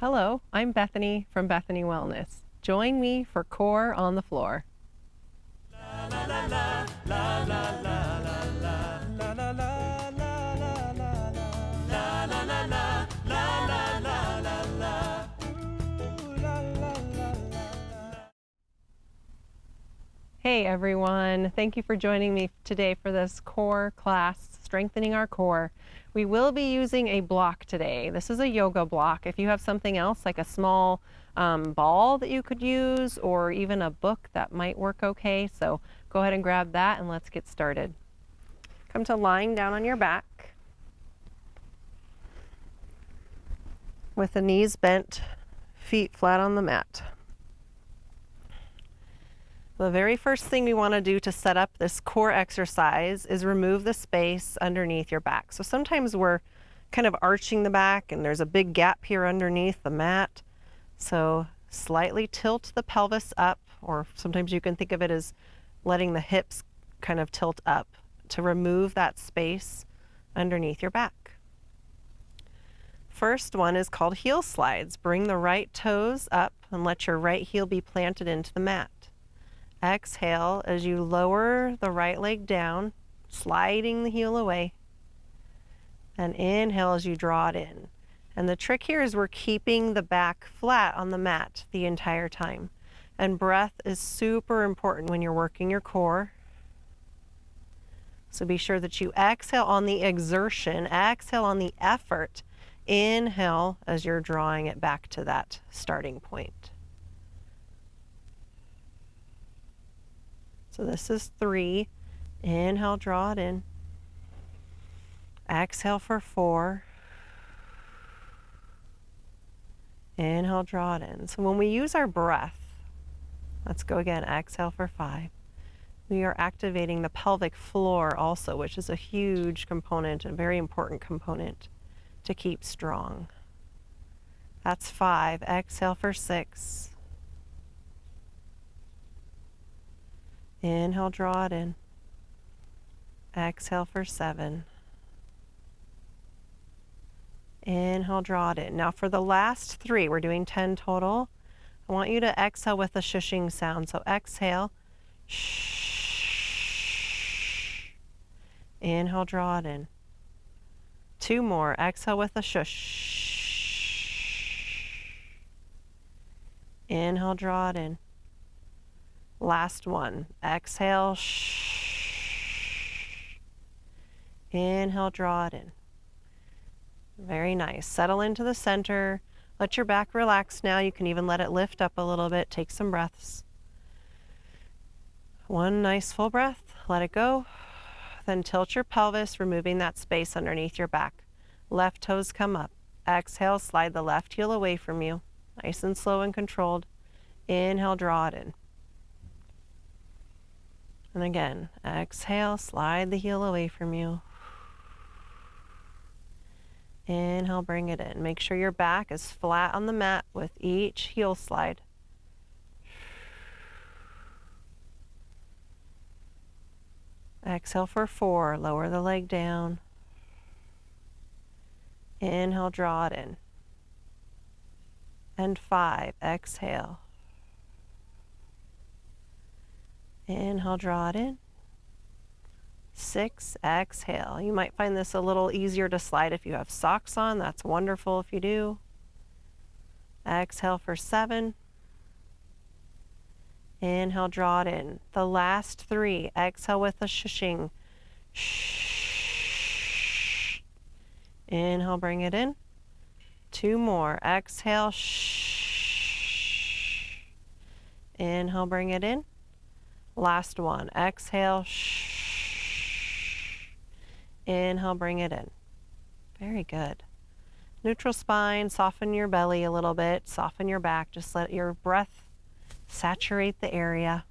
Hello, I'm Bethany from Bethany Wellness. Join me for Core on the Floor. Hey everyone, thank you for joining me today for this core class, Strengthening Our Core. We will be using a block today. This is a yoga block. If you have something else like a small ball that you could use or even a book, that might work okay. So go ahead and grab that and let's get started. Come to lying down on your back with the knees bent, feet flat on the mat. The very first thing we want to do to set up this core exercise is remove the space underneath your back. So sometimes we're kind of arching the back and there's a big gap here underneath the mat. So slightly tilt the pelvis up, or sometimes you can think of it as letting the hips kind of tilt up to remove that space underneath your back. First one is called heel slides. Bring the right toes up and let your right heel be planted into the mat. Exhale as you lower the right leg down, sliding the heel away. And inhale as you draw it in. And the trick here is we're keeping the back flat on the mat the entire time. And breath is super important when you're working your core. So be sure that you exhale on the exertion, exhale on the effort. Inhale as you're drawing it back to that starting point. So this is 3. Inhale, draw it in. Exhale for 4. Inhale, draw it in. So when we use our breath, let's go again. Exhale for 5. We are activating the pelvic floor also, which is a huge component, a very important component to keep strong. That's 5. Exhale for 6. Inhale, draw it in. Exhale for 7. Inhale, draw it in. Now for the last 3, we're doing 10 total. I want you to exhale with a shushing sound. So exhale, shh. Inhale, draw it in. 2 more. Exhale with a shush. Inhale, draw it in. Last one. Exhale, shh. Inhale, draw it in. Very nice. Settle into the center. Let your back relax now. You can even let it lift up a little bit. Take some breaths. One nice full breath. Let it go. Then tilt your pelvis, removing that space underneath your back. Left toes come up. Exhale, slide the left heel away from you. Nice and slow and controlled. Inhale, draw it in. And again, exhale, slide the heel away from you. Inhale, bring it in. Make sure your back is flat on the mat with each heel slide. Exhale for 4, lower the leg down. Inhale, draw it in. And 5, exhale. Inhale, draw it in. 6, exhale. You might find this a little easier to slide if you have socks on. That's wonderful if you do. Exhale for 7. Inhale, draw it in. The last 3, exhale with a shushing. Shh. Inhale, bring it in. 2 more. Exhale, shh. Inhale, bring it in. Last one. Exhale, shh. Inhale, bring it in. Very good. Neutral spine, soften your belly a little bit, soften your back, just let your breath saturate the area.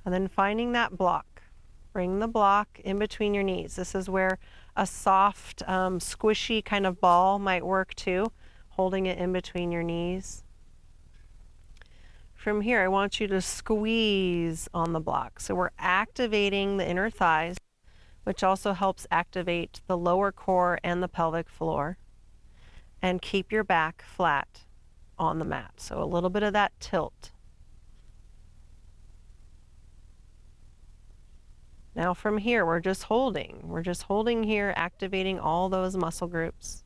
And then finding that block. Bring the block in between your knees. This is where a soft, squishy kind of ball might work too, holding it in between your knees. From here, I want you to squeeze on the block. So we're activating the inner thighs, which also helps activate the lower core and the pelvic floor. and keep your back flat on the mat. So a little bit of that tilt. Now from here, we're just holding. We're just holding here, activating all those muscle groups.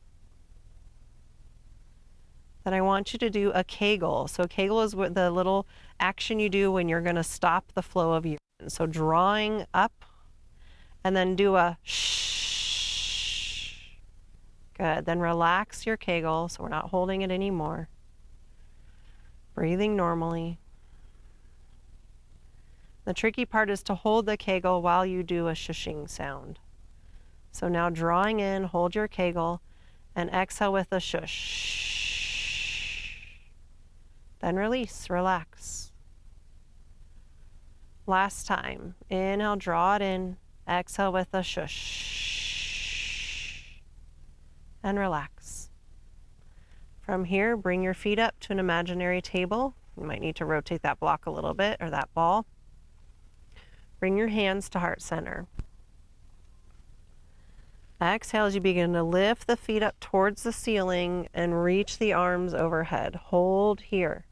Then I want you to do a Kegel. So Kegel is what the little action you do when you're going to stop the flow of urine. So drawing up and then do a shh. Good. Then relax your Kegel so we're not holding it anymore. Breathing normally. The tricky part is to hold the Kegel while you do a shushing sound. So now drawing in, hold your Kegel, and exhale with a shush. Then release, relax. Last time, inhale, draw it in, exhale with a shush, and relax. From here, bring your feet up to an imaginary table. You might need to rotate that block a little bit, or that ball. Bring your hands to heart center. Exhale as you begin to lift the feet up towards the ceiling and reach the arms overhead. Hold here.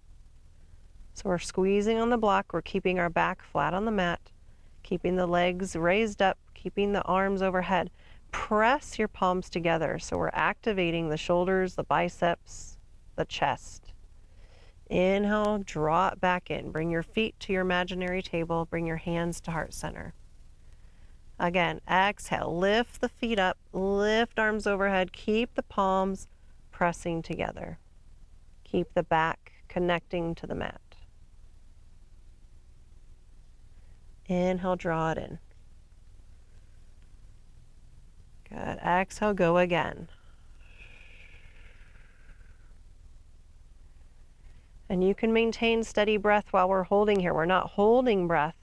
So we're squeezing on the block. We're keeping our back flat on the mat, keeping the legs raised up, keeping the arms overhead. Press your palms together. So we're activating the shoulders, the biceps, the chest. Inhale, draw it back in. Bring your feet to your imaginary table. Bring your hands to heart center. Again, exhale, lift the feet up, lift arms overhead, keep the palms pressing together. Keep the back connecting to the mat. Inhale, draw it in. Good. Exhale, go again. And you can maintain steady breath while we're holding here. We're not holding breath.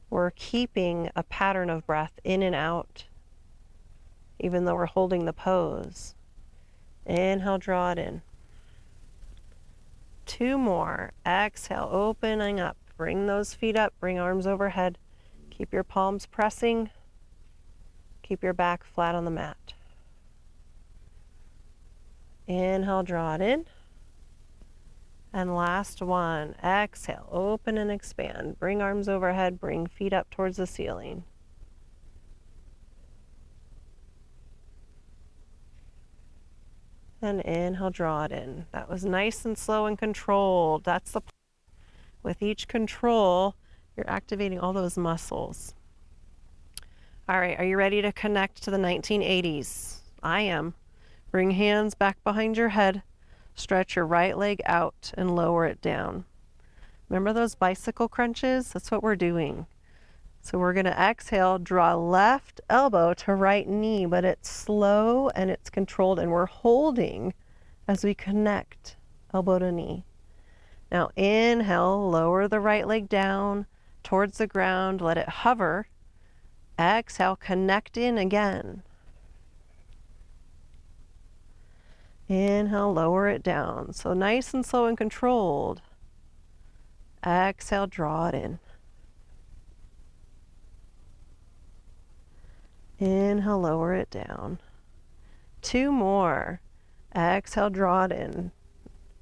We're keeping a pattern of breath in and out, even though we're holding the pose. Inhale, draw it in. 2 more. Exhale, opening up. Bring those feet up, bring arms overhead. Keep your palms pressing. Keep your back flat on the mat. Inhale, draw it in. And last one, exhale, open and expand. Bring arms overhead, bring feet up towards the ceiling. And inhale, draw it in. That was nice and slow and controlled. That's the point. With each control, you're activating all those muscles. All right, are you ready to connect to the 1980s? I am. Bring hands back behind your head. Stretch your right leg out and lower it down. Remember those bicycle crunches? That's what we're doing. So we're going to exhale, draw left elbow to right knee, but it's slow and it's controlled, and we're holding as we connect elbow to knee. Now inhale, lower the right leg down towards the ground, let it hover. Exhale, connect in again. Inhale, lower it down. So nice and slow and controlled. Exhale, draw it in. Inhale, lower it down. 2 more. Exhale, draw it in.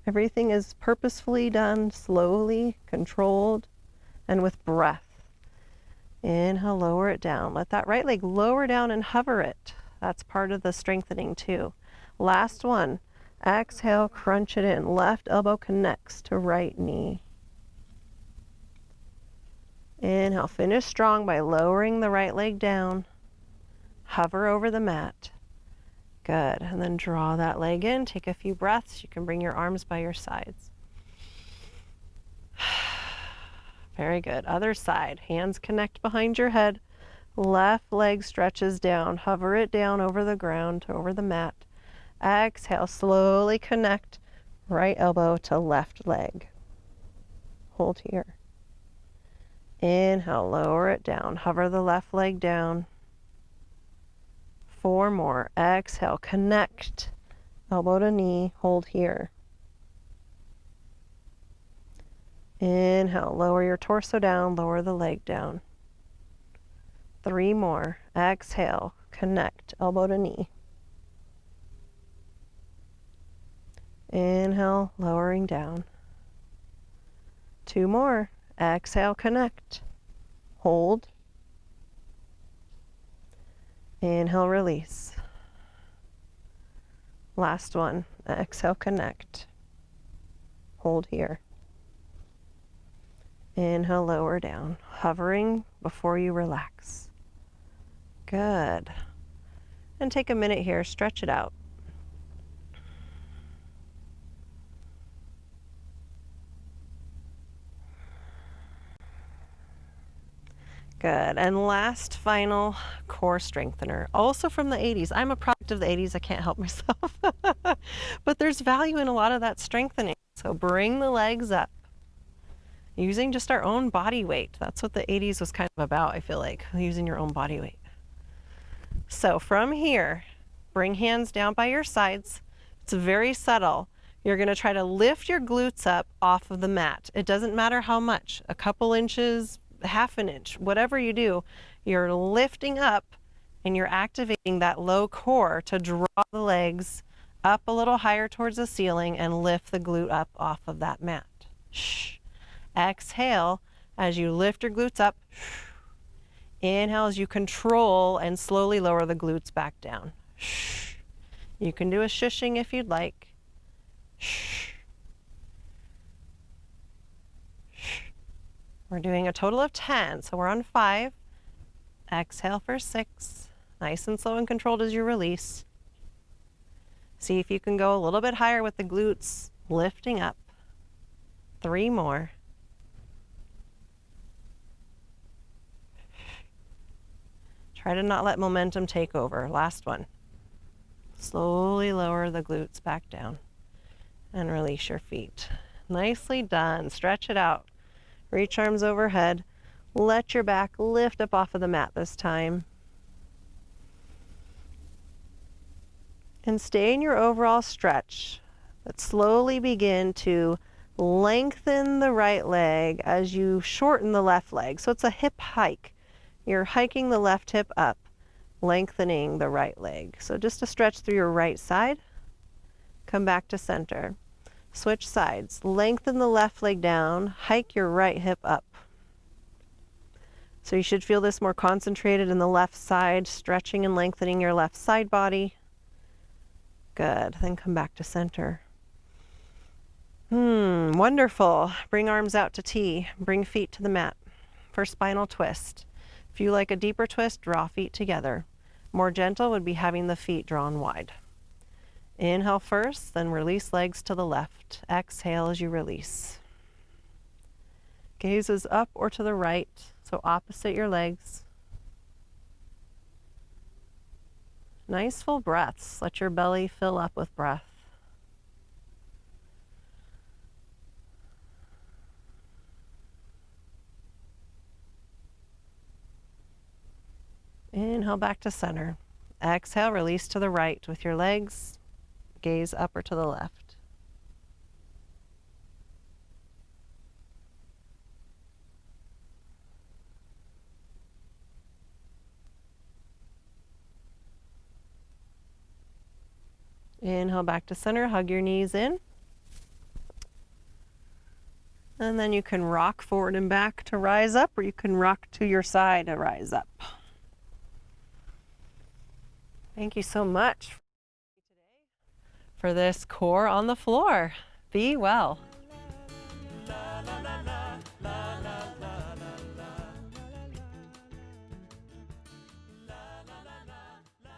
Everything is purposefully done, slowly, controlled, and with breath. Inhale, lower it down. Let that right leg lower down and hover it. That's part of the strengthening too. Last one. Exhale, crunch it in. Left elbow connects to right knee. Inhale, finish strong by lowering the right leg down. Hover over the mat. Good. And then draw that leg in. Take a few breaths. You can bring your arms by your sides. Very good. Other side. Hands connect behind your head. Left leg stretches down. Hover it down over the ground, over the mat. Exhale, slowly connect right elbow to left leg. Hold here. Inhale, lower it down. Hover the left leg down. 4 more. Exhale, connect elbow to knee. Hold here. Inhale, lower your torso down, lower the leg down. 3 more. Exhale, connect elbow to knee. Inhale, lowering down. 2 more. Exhale, connect. Hold. Inhale, release. Last one. Exhale, connect. Hold here. Inhale, lower down, hovering before you relax. Good. And take a minute here, stretch it out. Good. And last final core strengthener, also from the 80s. I'm a product of the 80s, I can't help myself. But there's value in a lot of that strengthening. So bring the legs up using just our own body weight. That's what the 80s was kind of about, I feel like, using your own body weight. So from here, bring hands down by your sides. It's very subtle. You're going to try to lift your glutes up off of the mat. It doesn't matter how much, a couple inches, half an inch, whatever you do, you're lifting up and you're activating that low core to draw the legs up a little higher towards the ceiling and lift the glute up off of that mat. Shh. Exhale as you lift your glutes up. Inhale as you control and slowly lower the glutes back down. Shh. You can do a shushing if you'd like. Shh. Shh. We're doing a total of 10, so we're on 5. Exhale for 6. Nice and slow and controlled as you release. See if you can go a little bit higher with the glutes lifting up. 3 more. Try to not let momentum take over. Last one. Slowly lower the glutes back down and release your feet. Nicely done. Stretch it out. Reach arms overhead. Let your back lift up off of the mat this time. And stay in your overall stretch, but slowly begin to lengthen the right leg as you shorten the left leg. So it's a hip hike. You're hiking the left hip up, lengthening the right leg. So just a stretch through your right side. Come back to center. Switch sides. Lengthen the left leg down. Hike your right hip up. So you should feel this more concentrated in the left side, stretching and lengthening your left side body. Good. Then come back to center. Wonderful. Bring arms out to T. Bring feet to the mat for spinal twist. If you like a deeper twist, draw feet together. More gentle would be having the feet drawn wide. Inhale first, then release legs to the left. Exhale as you release. Gaze is up or to the right, so opposite your legs. Nice full breaths. Let your belly fill up with breath. Inhale back to center. Exhale, release to the right with your legs. Gaze up or to the left. Inhale back to center, hug your knees in. And then you can rock forward and back to rise up, or you can rock to your side to rise up. Thank you so much for this core on the floor. Be well.